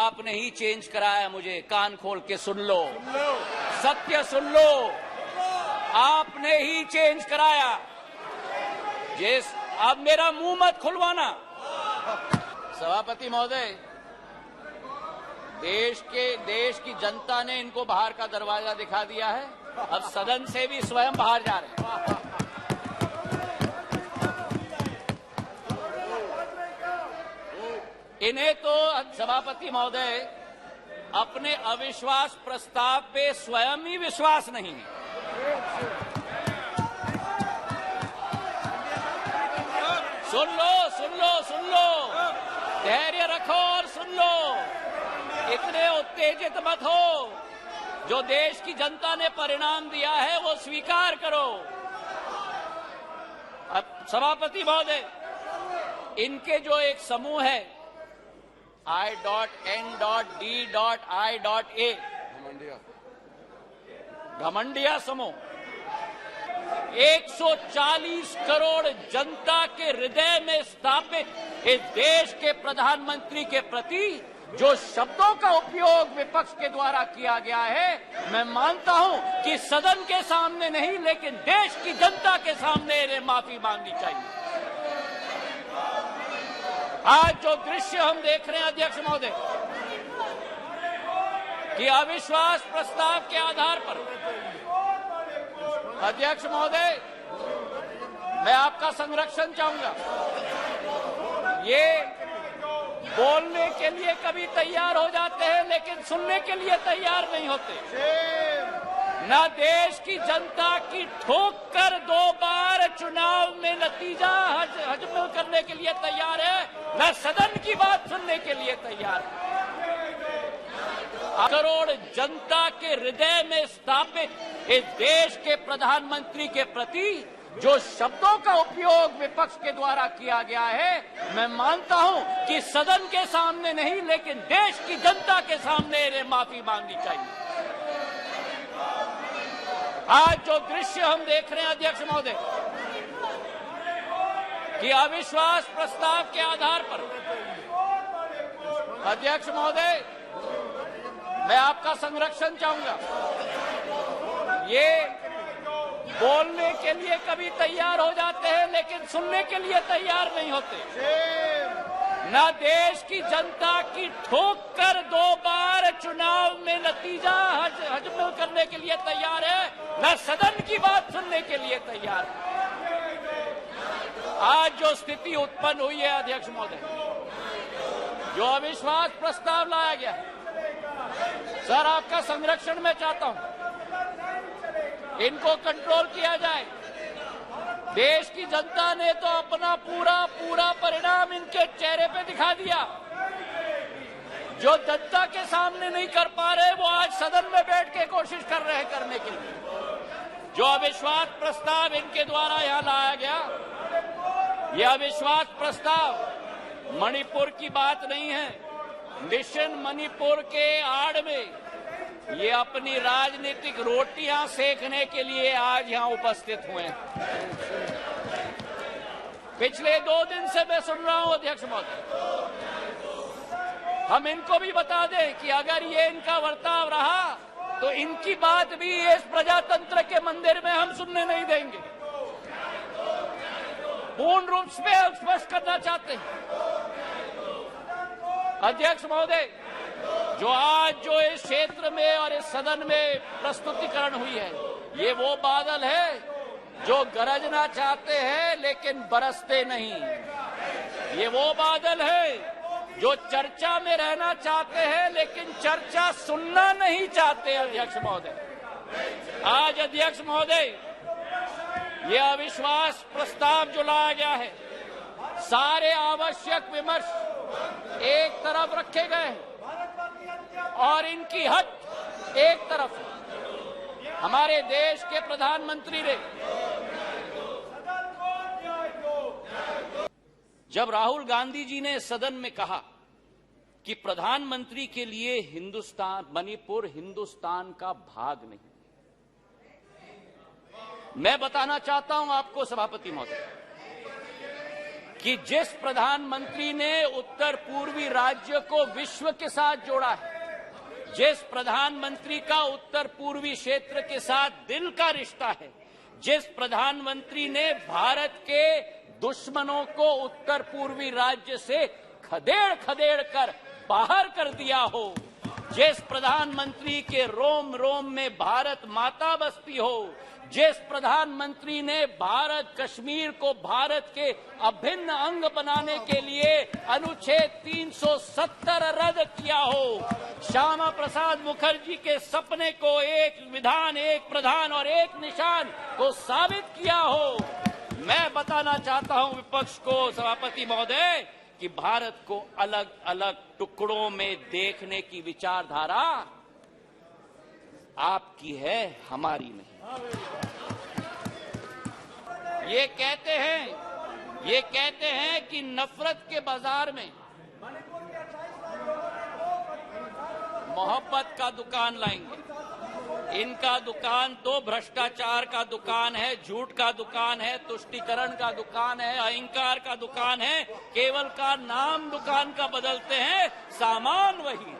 आपने ही चेंज कराया मुझे, कान खोल के सुन लो, सत्य सुन लो, आपने ही चेंज कराया। जिस अब मेरा मुंह मत खुलवाना। सभापति महोदय, देश की जनता ने इनको बाहर का दरवाजा दिखा दिया है, अब सदन से भी स्वयं बाहर जा रहे हैं। इन्हें तो सभापति महोदय अपने अविश्वास प्रस्ताव पे स्वयं ही विश्वास नहीं है। सुन लो, सुन लो, सुन लो, धैर्य रखो और सुन लो, इतने उत्तेजित मत हो। जो देश की जनता ने परिणाम दिया है वो स्वीकार करो। अब सभापति महोदय, इनके जो एक समूह है I.N.D.I.A घमंडिया समूह 140 करोड़ जनता के हृदय में स्थापित इस देश के प्रधानमंत्री के प्रति जो शब्दों का उपयोग विपक्ष के द्वारा किया गया है, मैं मानता हूं कि सदन के सामने नहीं लेकिन देश की जनता के सामने इन्हें माफी मांगनी चाहिए। आज जो दृश्य हम देख रहे हैं अध्यक्ष महोदय, कि अविश्वास प्रस्ताव के आधार पर, अध्यक्ष महोदय मैं आपका संरक्षण चाहूंगा। ये बोलने के लिए कभी तैयार हो जाते हैं लेकिन सुनने के लिए तैयार नहीं होते। ना देश की जनता की ठोक कर 2 बार चुनाव में नतीजा हजम करने के लिए तैयार है, न सदन की बात सुनने के लिए तैयार है। करोड़ जनता के हृदय में स्थापित इस देश के प्रधानमंत्री के प्रति जो शब्दों का उपयोग विपक्ष के द्वारा किया गया है, मैं मानता हूं कि सदन के सामने नहीं लेकिन देश की जनता के सामने इन्हें माफी मांगनी चाहिए। आज जो दृश्य हम देख रहे हैं अध्यक्ष महोदय, कि अविश्वास प्रस्ताव के आधार पर, अध्यक्ष महोदय मैं आपका संरक्षण चाहूंगा। ये बोलने के लिए कभी तैयार हो जाते हैं लेकिन सुनने के लिए तैयार नहीं होते। ना देश की जनता की ठोक कर 2 बार चुनाव में नतीजा हजम करने के लिए तैयार है, न सदन की बात सुनने के लिए तैयार है। आज जो स्थिति उत्पन्न हुई है अध्यक्ष महोदय, जो अविश्वास प्रस्ताव लाया गया है, सर आपका संरक्षण मैं चाहता हूं, इनको कंट्रोल किया जाए। देश की जनता ने तो अपना पूरा परिणाम इनके चेहरे पे दिखा दिया। जो जनता के सामने नहीं कर पा रहे वो आज सदन में बैठ के कोशिश कर रहे हैं करने के लिए। जो अविश्वास प्रस्ताव इनके द्वारा यहां लाया गया, यह अविश्वास प्रस्ताव मणिपुर की बात नहीं है। मिशन मणिपुर के आड़ में ये अपनी राजनीतिक रोटियां सेकने के लिए आज यहां उपस्थित हुए हैं। पिछले 2 दिन से मैं सुन रहा हूं अध्यक्ष महोदय, हम इनको भी बता दें कि अगर ये इनका वर्ताव रहा तो इनकी बात भी इस प्रजातंत्र के मंदिर में हम सुनने नहीं देंगे। पूर्ण रूप से स्पष्ट करना चाहते हैं अध्यक्ष महोदय, जो इस क्षेत्र में और इस सदन में प्रस्तुतिकरण हुई है, ये वो बादल है जो गरजना चाहते हैं लेकिन बरसते नहीं। ये वो बादल है जो चर्चा में रहना चाहते हैं लेकिन चर्चा सुनना नहीं चाहते। अध्यक्ष महोदय, आज अध्यक्ष महोदय ये अविश्वास प्रस्ताव जो लाया गया है, सारे आवश्यक विमर्श एक तरफ रखे गए हैं और इनकी हट एक तरफ। हमारे देश के प्रधानमंत्री ने जब राहुल गांधी जी ने सदन में कहा कि प्रधानमंत्री के लिए मणिपुर हिंदुस्तान का भाग नहीं, मैं बताना चाहता हूं आपको सभापति महोदय, कि जिस प्रधानमंत्री ने उत्तर पूर्वी राज्य को विश्व के साथ जोड़ा है, जिस प्रधानमंत्री का उत्तर पूर्वी क्षेत्र के साथ दिल का रिश्ता है, जिस प्रधानमंत्री ने भारत के दुश्मनों को उत्तर पूर्वी राज्य से खदेड़ खदेड़ कर बाहर कर दिया हो, जिस प्रधानमंत्री के रोम रोम में भारत माता बसती हो, जिस प्रधानमंत्री ने भारत कश्मीर को भारत के अभिन्न अंग बनाने के लिए अनुच्छेद 370 रद्द किया हो, श्यामा प्रसाद मुखर्जी के सपने को एक विधान, एक प्रधान और एक निशान को साबित किया हो। मैं बताना चाहता हूं विपक्ष को, सभापति महोदय, कि भारत को अलग अलग टुकड़ों में देखने की विचारधारा आपकी है, हमारी नहीं। ये कहते हैं कि नफरत के बाजार में मोहब्बत का दुकान लाएंगे। इनका दुकान तो भ्रष्टाचार का दुकान है, झूठ का दुकान है, तुष्टीकरण का दुकान है, अहंकार का दुकान है। केवल का नाम दुकान का बदलते हैं, सामान वही है।